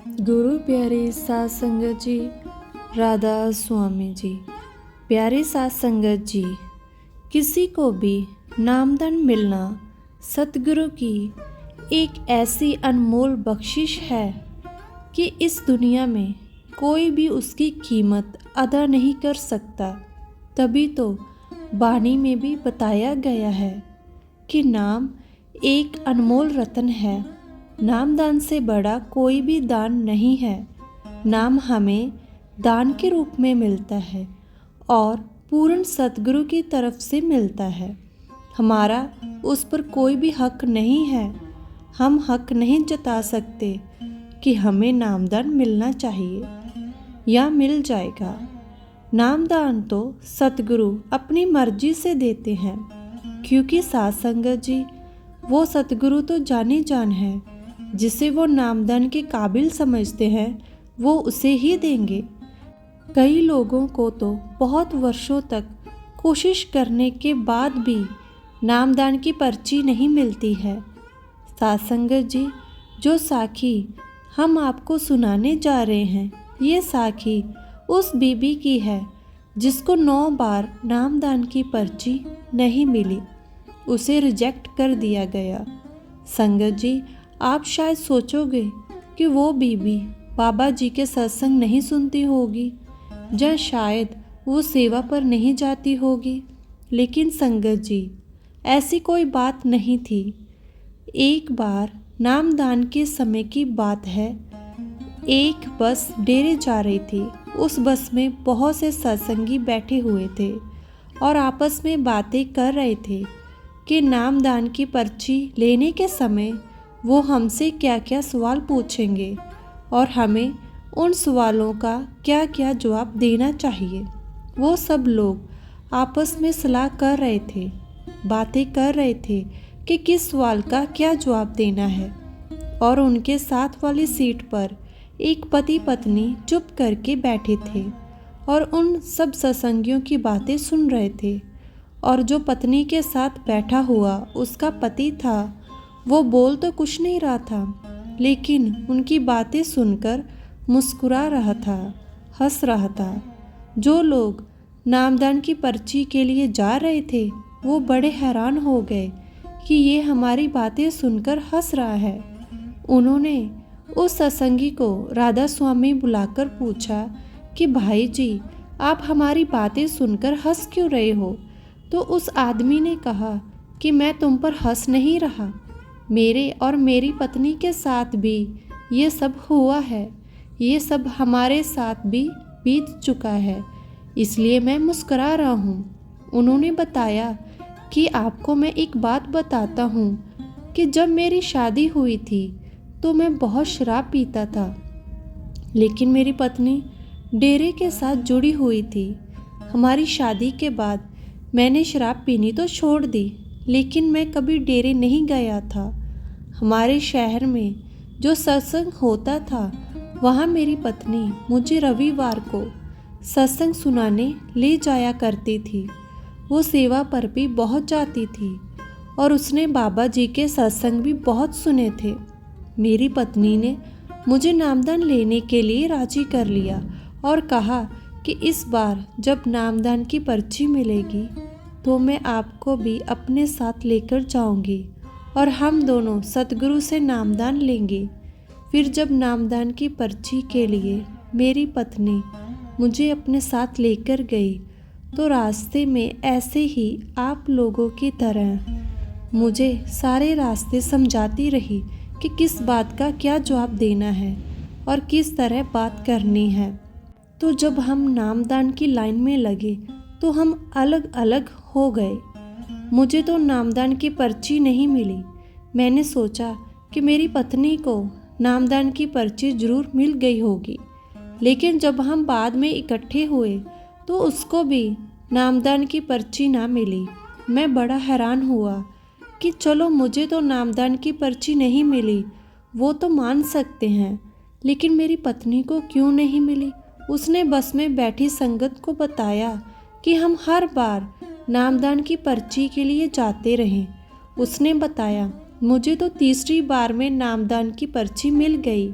गुरु प्यारे साध संगत जी, राधा स्वामी जी। प्यारे साध संगत जी, किसी को भी नामदान मिलना सतगुरु की एक ऐसी अनमोल बख्शिश है कि इस दुनिया में कोई भी उसकी कीमत अदा नहीं कर सकता। तभी तो वाणी में भी बताया गया है कि नाम एक अनमोल रत्न है। नामदान से बड़ा कोई भी दान नहीं है। नाम हमें दान के रूप में मिलता है और पूर्ण सतगुरु की तरफ से मिलता है। हमारा उस पर कोई भी हक नहीं है। हम हक नहीं जता सकते कि हमें नामदान मिलना चाहिए या मिल जाएगा। नामदान तो सतगुरु अपनी मर्जी से देते हैं, क्योंकि साध संगत जी, वो सतगुरु तो जाने जान है। जिसे वो नामदान के काबिल समझते हैं वो उसे ही देंगे। कई लोगों को तो बहुत वर्षों तक कोशिश करने के बाद भी नामदान की पर्ची नहीं मिलती है। साध संगत जी, जो साखी हम आपको सुनाने जा रहे हैं, ये साखी उस बीबी की है जिसको 9 बार नामदान की पर्ची नहीं मिली। उसे रिजेक्ट कर दिया गया। संगत जी, आप शायद सोचोगे कि वो बीबी बाबा जी के सत्संग नहीं सुनती होगी या शायद वो सेवा पर नहीं जाती होगी। लेकिन संगत जी, ऐसी कोई बात नहीं थी। एक बार नामदान के समय की बात है। एक बस डेरे जा रही थी। उस बस में बहुत से सत्संगी बैठे हुए थे और आपस में बातें कर रहे थे कि नामदान की पर्ची लेने के समय वो हमसे क्या क्या सवाल पूछेंगे और हमें उन सवालों का क्या क्या जवाब देना चाहिए। वो सब लोग आपस में सलाह कर रहे थे, बातें कर रहे थे कि किस सवाल का क्या जवाब देना है। और उनके साथ वाली सीट पर एक पति पत्नी चुप करके बैठे थे और उन सब सत्संगियों की बातें सुन रहे थे। और जो पत्नी के साथ बैठा हुआ उसका पति था, वो बोल तो कुछ नहीं रहा था, लेकिन उनकी बातें सुनकर मुस्कुरा रहा था, हंस रहा था। जो लोग नामदान की पर्ची के लिए जा रहे थे वो बड़े हैरान हो गए कि ये हमारी बातें सुनकर हंस रहा है। उन्होंने उस सत्संगी को राधा स्वामी बुलाकर पूछा कि भाई जी, आप हमारी बातें सुनकर हंस क्यों रहे हो? तो उस आदमी ने कहा कि मैं तुम पर हंस नहीं रहा, मेरे और मेरी पत्नी के साथ भी ये सब हुआ है। ये सब हमारे साथ भी बीत चुका है, इसलिए मैं मुस्कुरा रहा हूँ। उन्होंने बताया कि आपको मैं एक बात बताता हूँ कि जब मेरी शादी हुई थी तो मैं बहुत शराब पीता था, लेकिन मेरी पत्नी डेरे के साथ जुड़ी हुई थी। हमारी शादी के बाद मैंने शराब पीनी तो छोड़ दी, लेकिन मैं कभी डेरे नहीं गया था। हमारे शहर में जो सत्संग होता था वहाँ मेरी पत्नी मुझे रविवार को सत्संग सुनाने ले जाया करती थी। वो सेवा पर भी बहुत जाती थी और उसने बाबा जी के सत्संग भी बहुत सुने थे। मेरी पत्नी ने मुझे नामदान लेने के लिए राजी कर लिया और कहा कि इस बार जब नामदान की पर्ची मिलेगी तो मैं आपको भी अपने साथ लेकर जाऊंगी और हम दोनों सतगुरु से नामदान लेंगे। फिर जब नामदान की पर्ची के लिए मेरी पत्नी मुझे अपने साथ लेकर गई तो रास्ते में ऐसे ही आप लोगों की तरह मुझे सारे रास्ते समझाती रही कि किस बात का क्या जवाब देना है और किस तरह बात करनी है। तो जब हम नामदान की लाइन में लगे तो हम अलग अलग हो गए। मुझे तो नामदान की पर्ची नहीं मिली। मैंने सोचा कि मेरी पत्नी को नामदान की पर्ची जरूर मिल गई होगी, लेकिन जब हम बाद में इकट्ठे हुए तो उसको भी नामदान की पर्ची ना मिली। मैं बड़ा हैरान हुआ कि चलो, मुझे तो नामदान की पर्ची नहीं मिली, वो तो मान सकते हैं, लेकिन मेरी पत्नी को क्यों नहीं मिली? उसने बस में बैठी संगत को बताया कि हम हर बार नामदान की पर्ची के लिए जाते रहे। उसने बताया, मुझे तो तीसरी बार में नामदान की पर्ची मिल गई।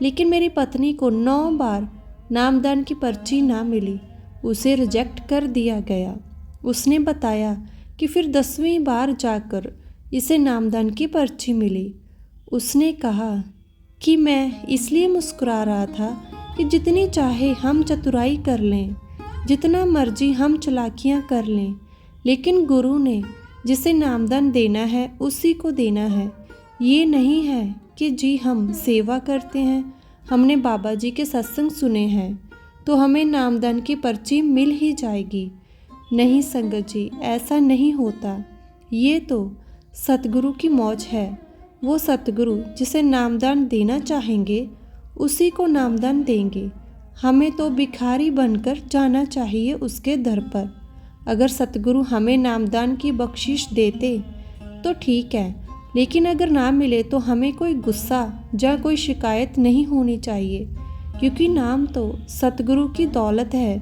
लेकिन मेरी पत्नी को 9 बार नामदान की पर्ची ना मिली, उसे रिजेक्ट कर दिया गया। उसने बताया कि फिर 10वीं बार जाकर इसे नामदान की पर्ची मिली। उसने कहा कि मैं इसलिए मुस्कुरा रहा था कि जितनी चाहे हम चतुराई कर लें, जितना मर्जी हम चालाकियाँ कर लें, लेकिन गुरु ने जिसे नामदान देना है उसी को देना है। ये नहीं है कि जी हम सेवा करते हैं, हमने बाबा जी के सत्संग सुने हैं तो हमें नामदान की पर्ची मिल ही जाएगी। नहीं संगत जी, ऐसा नहीं होता। ये तो सतगुरु की मौज है। वो सतगुरु जिसे नामदान देना चाहेंगे उसी को नामदान देंगे। हमें तो भिखारी बनकर जाना चाहिए उसके दर पर। अगर सतगुरु हमें नामदान की बख्शिश देते तो ठीक है, लेकिन अगर ना मिले तो हमें कोई गुस्सा या कोई शिकायत नहीं होनी चाहिए, क्योंकि नाम तो सतगुरु की दौलत है।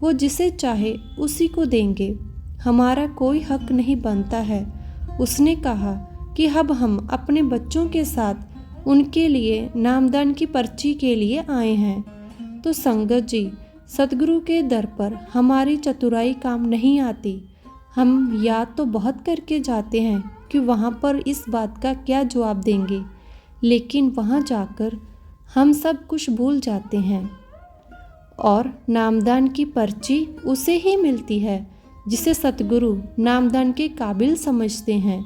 वो जिसे चाहे उसी को देंगे, हमारा कोई हक नहीं बनता है। उसने कहा कि अब हम अपने बच्चों के साथ उनके लिए नामदान की पर्ची के लिए आए हैं। तो संगत जी, सतगुरु के दर पर हमारी चतुराई काम नहीं आती। हम याद तो बहुत करके जाते हैं कि वहाँ पर इस बात का क्या जवाब देंगे, लेकिन वहाँ जाकर हम सब कुछ भूल जाते हैं। और नामदान की पर्ची उसे ही मिलती है जिसे सतगुरु नामदान के काबिल समझते हैं।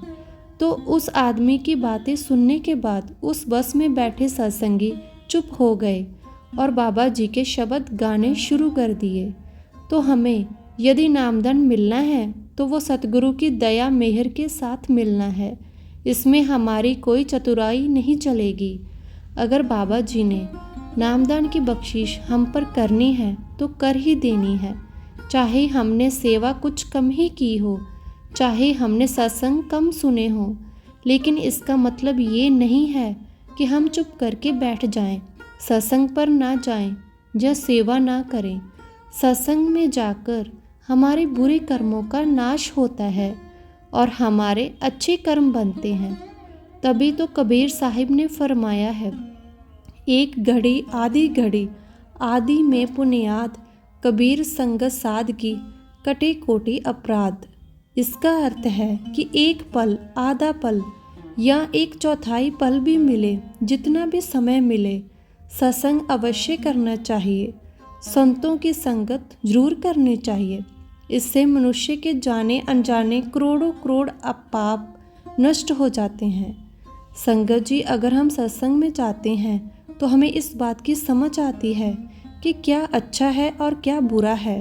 तो उस आदमी की बातें सुनने के बाद उस बस में बैठे सत्संगी चुप हो गए और बाबा जी के शब्द गाने शुरू कर दिए। तो हमें यदि नामदान मिलना है तो वो सतगुरु की दया मेहर के साथ मिलना है। इसमें हमारी कोई चतुराई नहीं चलेगी। अगर बाबा जी ने नामदान की बख्शिश हम पर करनी है तो कर ही देनी है, चाहे हमने सेवा कुछ कम ही की हो, चाहे हमने सत्संग कम सुने हों। लेकिन इसका मतलब ये नहीं है कि हम चुप करके बैठ जाएं, सत्संग पर ना जाएं या सेवा ना करें। सत्संग में जाकर हमारे बुरे कर्मों का नाश होता है और हमारे अच्छे कर्म बनते हैं। तभी तो कबीर साहिब ने फरमाया है, एक घड़ी आदि में पुनियाद, कबीर संगत साध की कटे कोटि अपराध। इसका अर्थ है कि एक पल, आधा पल या 1/4 पल भी मिले, जितना भी समय मिले, सत्संग अवश्य करना चाहिए। संतों की संगत जरूर करनी चाहिए। इससे मनुष्य के जाने अनजाने करोड़ों करोड़ पाप नष्ट हो जाते हैं। संगत जी, अगर हम सत्संग में जाते हैं तो हमें इस बात की समझ आती है कि क्या अच्छा है और क्या बुरा है।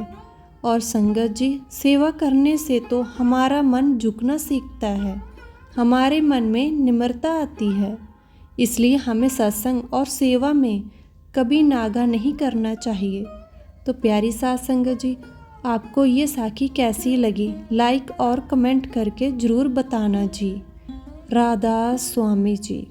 और संगत जी, सेवा करने से तो हमारा मन झुकना सीखता है, हमारे मन में निम्रता आती है। इसलिए हमें सत्संग और सेवा में कभी नागा नहीं करना चाहिए। तो प्यारी साध संगत जी, आपको ये साखी कैसी लगी, लाइक और कमेंट करके ज़रूर बताना जी। राधा स्वामी जी।